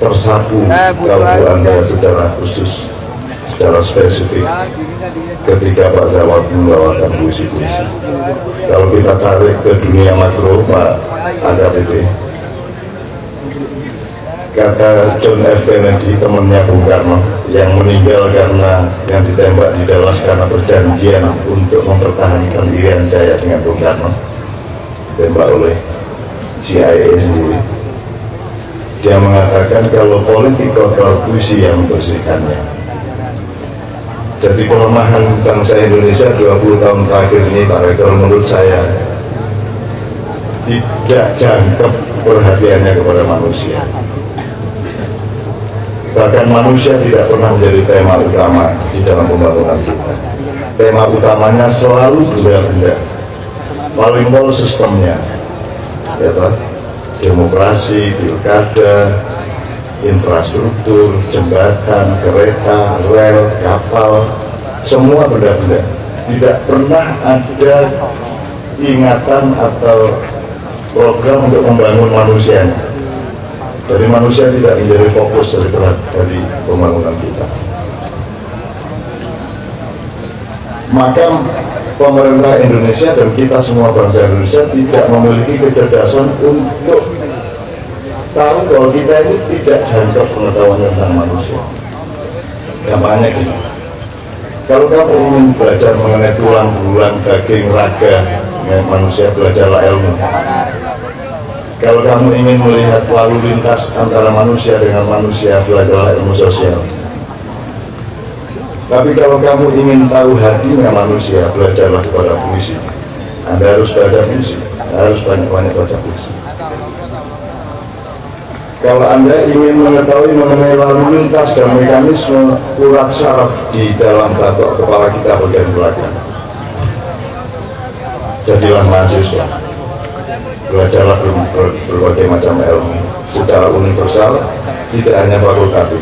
tersapu kalbu Anda secara khusus, secara spesifik ketika Pak Zawad membawakan puisi-puisi. Kalau kita tarik ke dunia makro, Pak AKBP, kata John F. Kennedy, temannya Bung Karno, yang meninggal karena yang ditembak di Dallas karena perjanjian untuk mempertahankan Irian Jaya dengan Bung Karno, ditembak oleh CIA sendiri. Dia mengatakan kalau politik kotor, puisi yang membersihkannya. Jadi kelemahan bangsa Indonesia 20 tahun terakhir ini, Pak Rektor, menurut saya tidak jangkep perhatiannya kepada manusia. Bahkan manusia tidak pernah menjadi tema utama di dalam pembangunan kita. Tema utamanya selalu benda-benda, paling pol sistemnya, ya Pak, demokrasi, pilkada, infrastruktur, jembatan, kereta, rel, kapal, semua benda-benda. Tidak pernah ada ingatan atau program untuk membangun manusianya. Jadi manusia tidak menjadi fokus dari pembangunan kita. Maka pemerintah Indonesia dan kita semua bangsa Indonesia tidak memiliki kecerdasan untuk tahu kalau kita ini tidak jangkep pengetahuan tentang manusia. Gampangnya gini, kalau kamu ingin belajar mengenai tulang, belulang, daging, raga manusia, belajarlah ilmu. Kalau kamu ingin melihat lalu lintas antara manusia dengan manusia, belajarlah ilmu sosial. Tapi kalau kamu ingin tahu hatinya manusia, belajarlah kepada puisi. Anda harus baca puisi, harus banyak-banyak baca puisi. Kalau Anda ingin mengetahui mengenai lalu lintas dan mekanisme urat saraf di dalam batok kepala kita bagian belakang, jadilah mahasiswa. Belajarlah berbagai macam ilmu secara universal, tidak hanya fakultatif.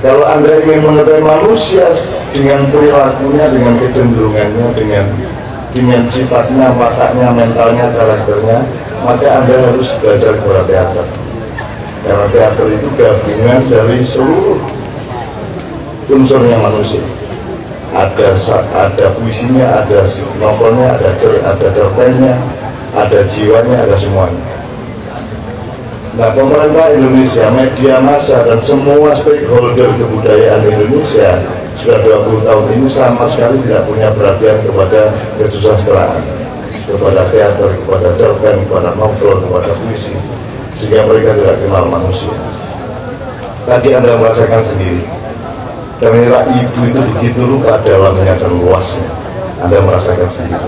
Kalau Anda ingin mengetahui manusia dengan perilakunya, dengan kecenderungannya, dengan sifatnya, wataknya, mentalnya, karakternya, maka Anda harus belajar kepada teater. Karena teater itu gabungan dari seluruh unsurnya manusia. Ada puisinya, ada novelnya, ada cerpennya, ada jiwanya, ada semuanya. Nah, pemerintah Indonesia, media massa, dan semua stakeholder kebudayaan Indonesia sudah 20 tahun ini sama sekali tidak punya perhatian kepada kesusastraan, kepada teater, kepada cerpen, kepada novel, kepada puisi, sehingga mereka tidak kenal manusia. Tadi Anda merasakan sendiri, ternyata ibu itu begitu rupa dalamnya dan luasnya. Anda merasakan sendiri.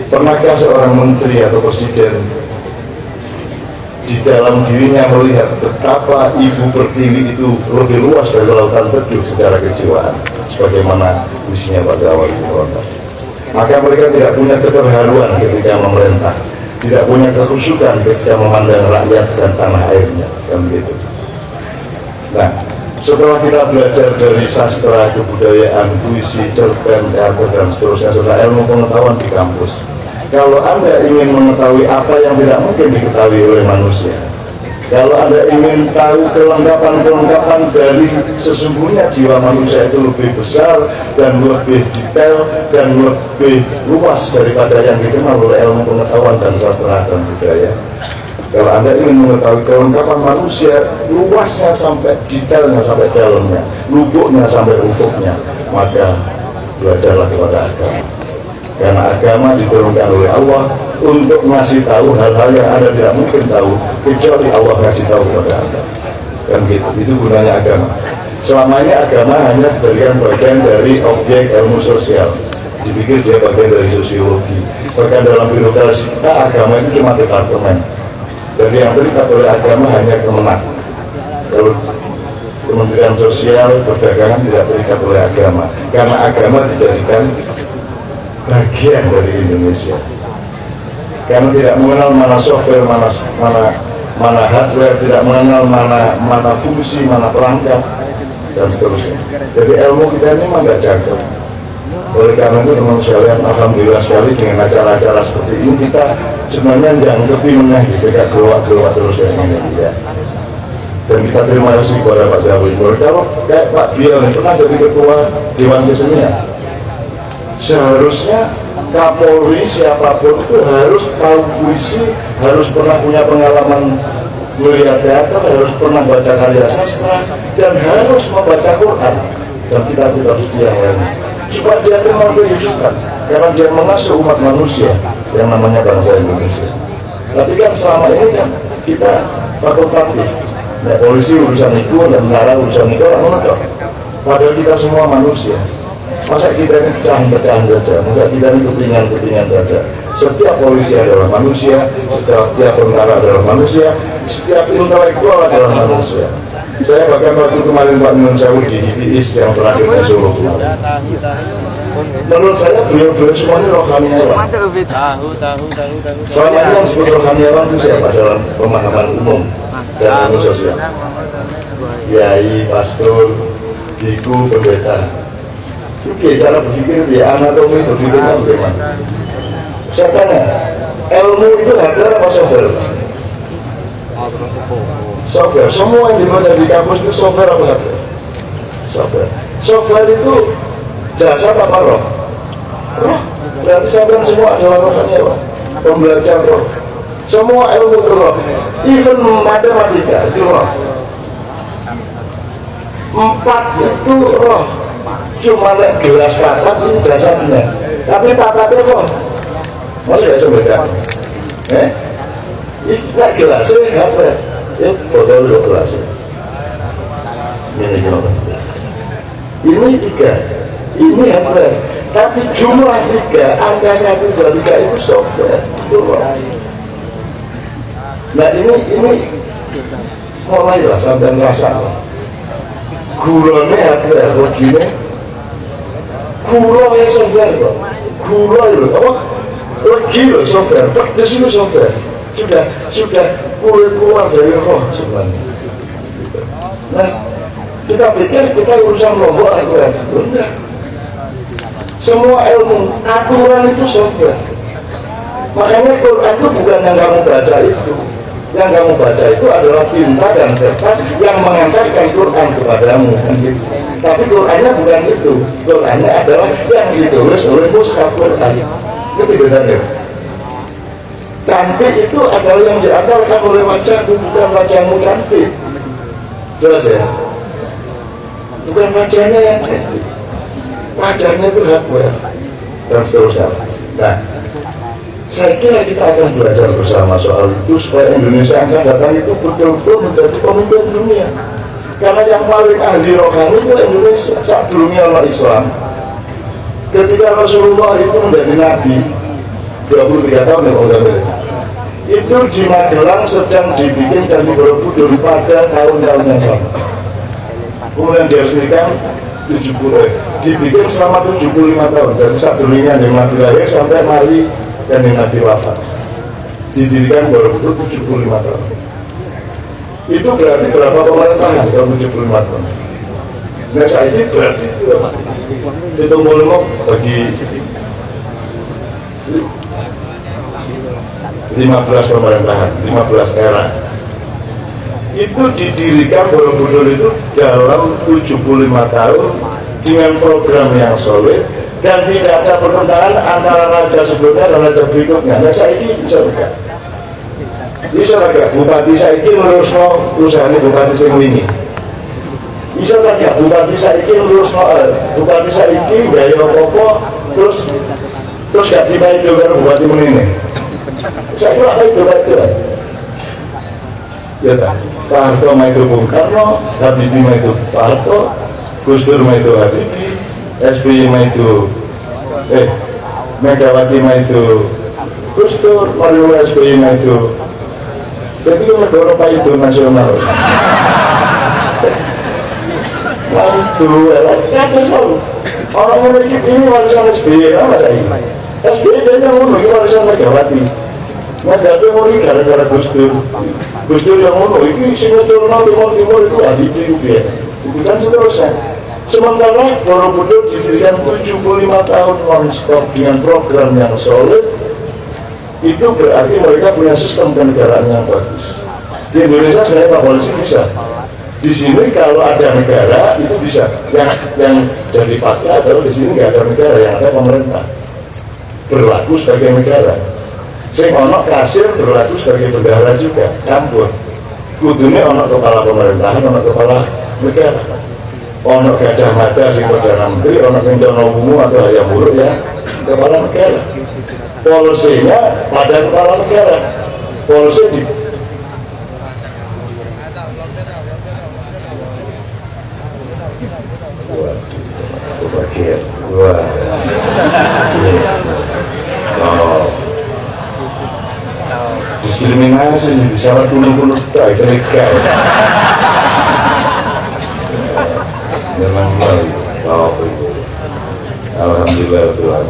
Pernahkah seorang menteri atau presiden di dalam dirinya melihat betapa ibu pertiwi itu lebih luas dari lautan teduh secara kejiwaan, sebagaimana puisinya Pak Zawad itu? Maka mereka tidak punya keterharuan ketika memerintah, tidak punya kekhusyukan ketika memandang rakyat dan tanah airnya, kan begitu. Nah, setelah kita belajar dari sastra, kebudayaan, puisi, cerpen, teater, dan seterusnya, serta ilmu pengetahuan di kampus, kalau Anda ingin mengetahui apa yang tidak mungkin diketahui oleh manusia, kalau Anda ingin tahu kelengkapan-kelengkapan dari sesungguhnya jiwa manusia itu lebih besar dan lebih detail dan lebih luas daripada yang dikenal oleh ilmu pengetahuan dan sastra dan budaya. Kalau Anda ingin mengetahui kelengkapan manusia, luasnya sampai detailnya, sampai dalamnya, lubuknya sampai ufuknya, maka belajarlah kepada agama. Karena agama diturunkan oleh Allah untuk ngasih tahu hal-hal yang Anda tidak mungkin tahu kecuali Allah kasih tahu kepada Anda. Kan gitu, itu gunanya agama. Selama ini agama hanya dijadikan bagian dari objek ilmu sosial, dipikir dia bagian dari sosiologi. Bahkan dalam birokrasi kita, agama itu cuma departemen. Jadi yang terikat oleh agama hanya Kemenak. Kalau Kementerian Sosial, Perdagangan tidak terikat oleh agama, karena agama dijadikan bagian dari Indonesia. Karena tidak mengenal mana software, mana hardware, tidak mengenal mana fungsi, mana perangkat, dan seterusnya. Jadi ilmu kita ini memang nggak jangkau. Oleh karena itu teman sekalian, alhamdulillah sekali dengan acara-acara seperti ini kita sebenarnya jangan kepingin gitu, kayak keluar terus kayak ini ya. Dan kita terima kasih kepada Pak Zawi. Kalau kayak Pak Biel pernah jadi ketua Dewan Kesenian, seharusnya Kapolri siapapun itu harus tahu puisi, harus pernah punya pengalaman melihat teater, harus pernah baca karya sastra, dan harus membaca Quran dan kitab-kitab suci yang lain, supaya dia kenal kehidupan, karena dia mengasuh umat manusia yang namanya bangsa Indonesia. Tapi kan selama ini kan kita fakultatif, nah, polisi urusan itu, dan tentara urusan itu orang menodok. Padahal kita semua manusia. Masa kita ini pecahan-pecahan saja, masa kita ini kepingan-kepingan saja. Setiap polisi adalah manusia, setiap tentara adalah manusia, setiap intelektual adalah manusia. Saya bahkan waktu kemarin Pak Nun Sewu di HPIS yang terakhir di Solo kemarin, menurut saya beliau-beliau semuanya rohaniawan. Selama ini yang disebut rohaniawan itu siapa dalam pemahaman umum dan ilmu sosial? Yai, pastor, biku, pendeta. Itu cara berpikir, ya anatomi berpikirnya bagaimana? Saya tanya, ilmu itu hardware apa software? Software. Semua yang dibaca di kampus itu software apa hardware? Software. Software itu jasad apa roh? Roh. Berarti sampai semua adalah rohaniawan, pembelajar roh. Semua ilmu itu roh. Even matematika itu roh. 4 itu roh. Cuma gelas papat ini jasadnya, tapi papatnya roh. Masa gak bisa beda? Ini gelasnya apa? Ya botol gelasnya. Ini 3, ini apa? Tapi jumlah 3, angka 1, 2, 3 itu software, itu roh. Nah ini mulailah sampai ngerasa gulanya hardware, begini gula ya software kok, gula itu apa? Lagi loh software, pedes itu software, sudah keluar dari roh sebenarnya. Nah kita pikir kita urusan lombok hardware, enggak. Semua ilmu aturan itu software. Makanya Quran itu bukan yang kamu baca itu. Yang kamu baca itu adalah tinta dan kertas yang mengantarkan Quran kepadamu. Gitu. Tapi Qurannya bukan itu. Qurannya adalah yang ditulis oleh mushaf Quran. Itu bedanya. Cantik itu adalah yang diantarkan oleh wajahmu, bukan wajahmu cantik. Jelas ya? Bukan wajahnya yang cantik. Wajahnya itu hardware dan seterusnya. Nah, saya kira kita akan belajar bersama soal itu supaya Indonesia akan datang itu betul-betul menjadi pemimpin dunia. Karena yang paling ahli rohani itu Indonesia. Saat dunia orang Islam, ketika Rasulullah itu menjadi Nabi 23 tahun yang mengambil itu di Magelang sedang dibikin Candi Borobudur pada tahun-tahun yang sama. Kemudian diresmikan dibikin selama 75 tahun. Jadi saat dunia yang Nabi lahir sampai mari dan yang Nabi wafat didirikan Borobudur 75 tahun. Itu berarti berapa pemerintahan kalau 75 tahun? Nah saya ini berarti itu mau bagi 15 pemerintahan, 15 era. Itu didirikan Borobudur itu dalam 75 tahun dengan program yang solid dan tidak ada pertentangan antara raja sebelumnya dan raja berikutnya. Nah saya ini bisa enggak? Bisa enggak? Bupati saya ini merusno usaha ini bupati sing wingi. Bisa enggak? Bupati saya ini merusno bupati saya ini gaya apa-apa terus gak dipakai karo bupati menini. Saya kira itu kan. Ya tak. Pak Harto itu Bung Karno, Habibie itu Pak Harto, Gus Dur itu Habibie, SBY itu Megawati itu Gus Dur, Mario SBY itu. Jadi negara Pak itu nasional. Nah itu, kan selalu orang memiliki ini warisan SBY, apa saya? SBY dia yang memiliki warisan Megawati. Megawati mau ini gara-gara Gus Dur. Gus Dur yang mau ini sinetron Timur itu Habibie ya. Itu kan seterusnya. Sementara Borobudur didirikan 75 tahun non-stop dengan program yang solid, itu berarti mereka punya sistem kenegaraan yang bagus. Di Indonesia sebenarnya Pak Polisi bisa. Di sini kalau ada negara itu bisa. Yang jadi fakta adalah di sini nggak ada negara, yang ada pemerintah berlaku sebagai negara. Sing ono kasir berlaku sebagai bendahara juga, campur. Kudunya ono kepala pemerintahan, ono kepala negara. Ono Gajah Mada sing Perdana Menteri, ono Kencono Wungu atau Hayam Wuruk ya kepala negara. Polisinya pada kepala negara. Polisi di bagian wah diskriminasi di sana dulu tak mereka memang alhamdulillah Tuhan.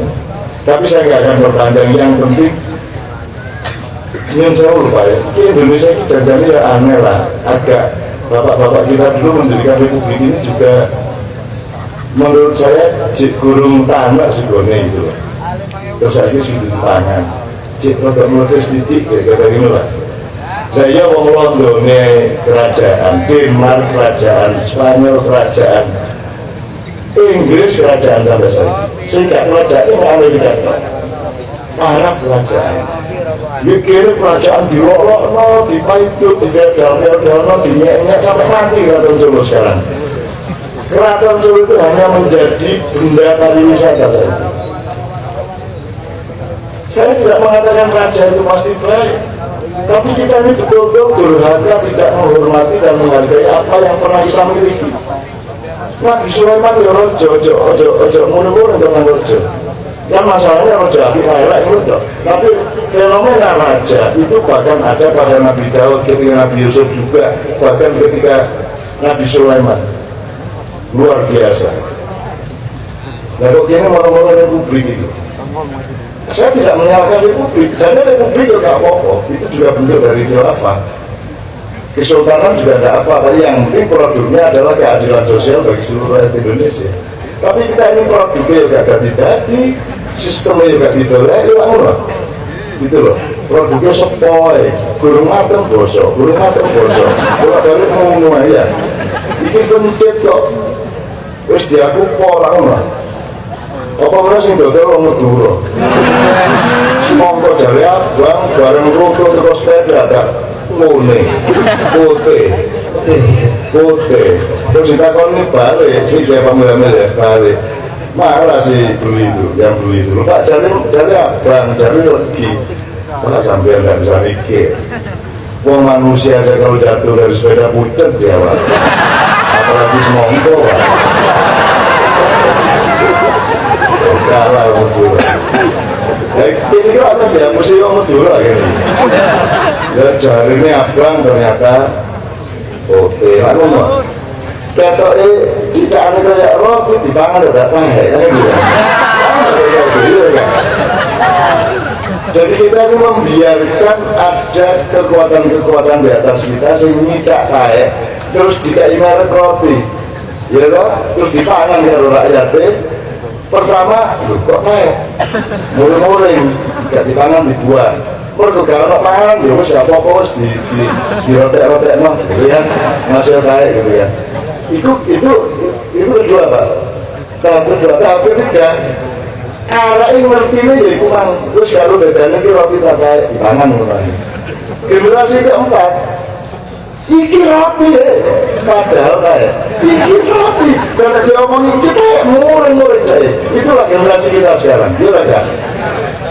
Tapi saya nggak akan berpandang, yang penting yang saya lupa ya, Indonesia ini jangan ya aneh lah, agak bapak-bapak kita dulu mendirikan republik ini juga menurut saya cik gurung tanah segone itu loh. Terus saya sudah di tangan cik produk-produk sedikit kayak gini lah. Nah ya wong Londone kerajaan, Denmark kerajaan, Spanyol kerajaan, Inggris kerajaan sampai saya. Sehingga kerajaan ini Amerika, Arab kerajaan. Mikir kerajaan dilolok, dipaitut, di feodal, dinyek sampai mati keraton Solo sekarang. Keraton Solo itu hanya menjadi benda pariwisata saja. Saya tidak mengatakan raja itu pasti baik, tapi kita ini betul-betul durhaka, tidak menghormati dan menghargai apa yang pernah kita miliki. Nabi Sulaiman ya ojo murni-murni dengan rojo. Kan masalahnya rojo api layak itu, tapi fenomena raja itu bahkan ada pada Nabi Daud, ketika Nabi Yusuf juga, bahkan ketika Nabi Sulaiman. Luar biasa. Nah kok ini orang-orang republik itu, saya tidak menyalahkan republik, karena republik itu gak apa-apa, itu juga bentuk dari khilafah. Kesultanan juga ada apa-apa, yang penting produknya adalah keadilan sosial bagi seluruh rakyat Indonesia. Tapi kita ini produknya juga ganti-ganti, sistemnya juga ditolak, hilang loh. Gitu loh, produknya sepoi, gurung mateng bosok, kalau balik ngomong aja, ini pencet kok. Wis diaku orang lah. Apa mana sing dodol wong Madura. Semongko jare abang bareng rukun terus sepeda ada ngene. Putih. Terus ditakoni balik, sing dia pamil-pamil ya balik. Marah sih beli itu, yang beli itu. Pak jare abang, jare lagi. Wah sampean nggak bisa mikir. Wong manusia aja kalau jatuh dari sepeda pucet dia, Pak. Apalagi semongko, Pak. Kalah Madura. Ini kan ada dia museum Madura gini. Ya jari ini abang ternyata oke, lalu mah. Betul tidak ada kayak roti dipangan ada apa ya? Jadi kita ini membiarkan ada kekuatan-kekuatan di atas kita sehingga tidak kayak terus dikai merek roti, ya toh? Terus dipangan karo rakyatnya. Pertama, kok kayak muring-muring, gak dipangan dibuat. Mereka gak ada pangan, ya wis gak apa-apa wis di rotek-rotek no, gitu ya, ngasih kayak gitu ya. Itu kedua Pak. Tahap ketiga, arah yang ngerti ini ya iku mang, wis kalau bedanya ki roti tak kayak dipangan mulai. Generasi keempat, iki rapi ya, padahal kayak iki rapi, karena dia ngomong iki kayak muring-muring kayak. Itulah generasi kita sekarang, iya raga.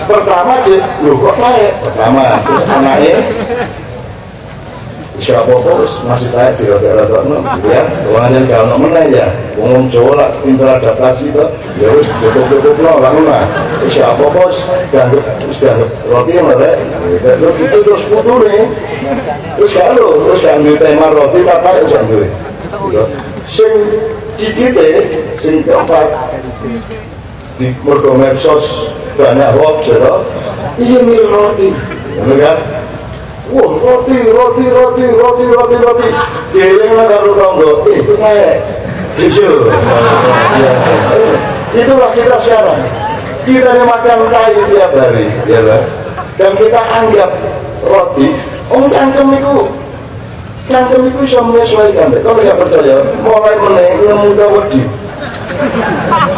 Pertama cek, lu kok kayak pertama, terus anaknya siapa bos masih kayak di rata-rata no, ya, orang yang kalau menang ya, ngomong Jawa pintar adaptasi itu, ya wis cukup no, lah, siapa bos, dianggap roti yang merek, itu terus putu nih, terus kan di tema roti tak kayak sendiri, sing cicite, sing keempat di mergo medsos banyak hoax ya, iya nih roti, kan? Wah roti, dia yang karo tonggo, itu kayak jujur. Itulah kita sekarang. Kita ini makan tahi tiap hari, ya kan? Dan kita anggap roti, cangkem itu bisa menyesuaikan. Kalau nggak percaya, mulai nemu wedi.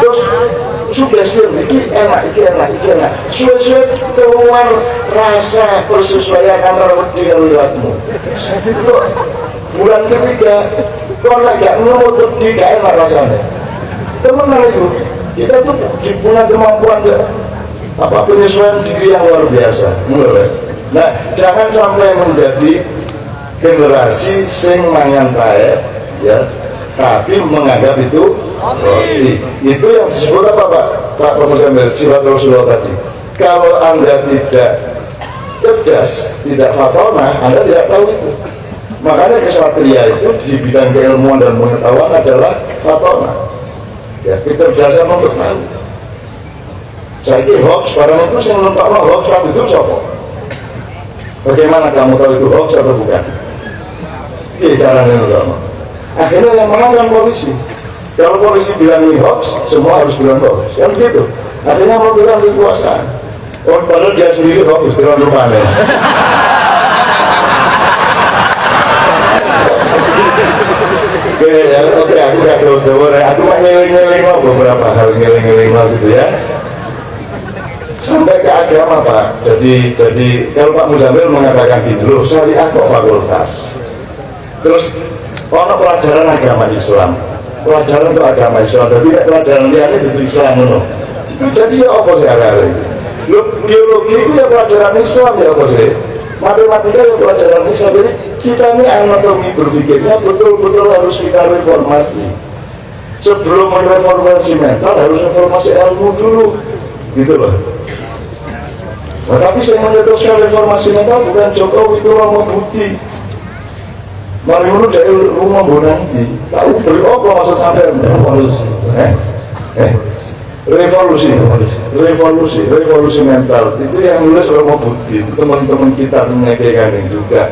Terus sugesti, iki enak. Suwe-suwe keluar rasa persesuaian antara wedi dan liwatmu. Bulan ketiga, kalau nggak nemu wedi, nggak enak rasanya. Teman-teman itu, kita tuh punya kemampuan penyesuaian diri yang luar biasa. Nah, jangan sampai menjadi generasi sing mangan tae, ya, tapi menganggap itu roti. Itu yang disebut apa, Pak Muzamil, sifat Rasulullah tadi. Kalau Anda tidak cerdas, tidak fatona, Anda tidak tahu itu. Makanya kesatria itu di bidang keilmuan dan pengetahuan adalah fatona, ya, kecerdasan untuk tahu. Saya hoax, barang itu yang menentukan hoax itu siapa? Bagaimana kamu tahu itu hoax atau bukan? Caranya utama. Akhirnya yang menang kan polisi. Kalau polisi bilang ini hoax, semua harus bilang hoax. Kan begitu. Akhirnya menentukan kekuasaan. Oh, padahal dia sendiri hoax, terlalu panen. Oke, aku gak tahu. Aku ngeling-ngeling beberapa hal ngeling-ngeling gitu ya. Sampai ke agama, Pak. Jadi kalau Pak Muzamil mengatakan gitu, loh, syariah kok fakultas. Terus ono pelajaran agama Islam, pelajaran untuk agama Islam, tapi pelajaran lainnya itu Islam no. Jadi ya apa sih hari-hari? Biologi itu ya pelajaran Islam ya apa sih? Matematika ya pelajaran Islam. Jadi kita ini anatomi berpikirnya betul-betul harus kita reformasi. Sebelum mereformasi mental harus reformasi ilmu dulu, gitu loh. Nah, tapi saya menyetuskan reformasi mental bukan Jokowi, itu Romo Budi. Mari menurut dari rumah nanti tahu beri apa maksud sampai revolusi mental itu yang nulis Romo Budi, itu teman-teman kita menyediakan juga.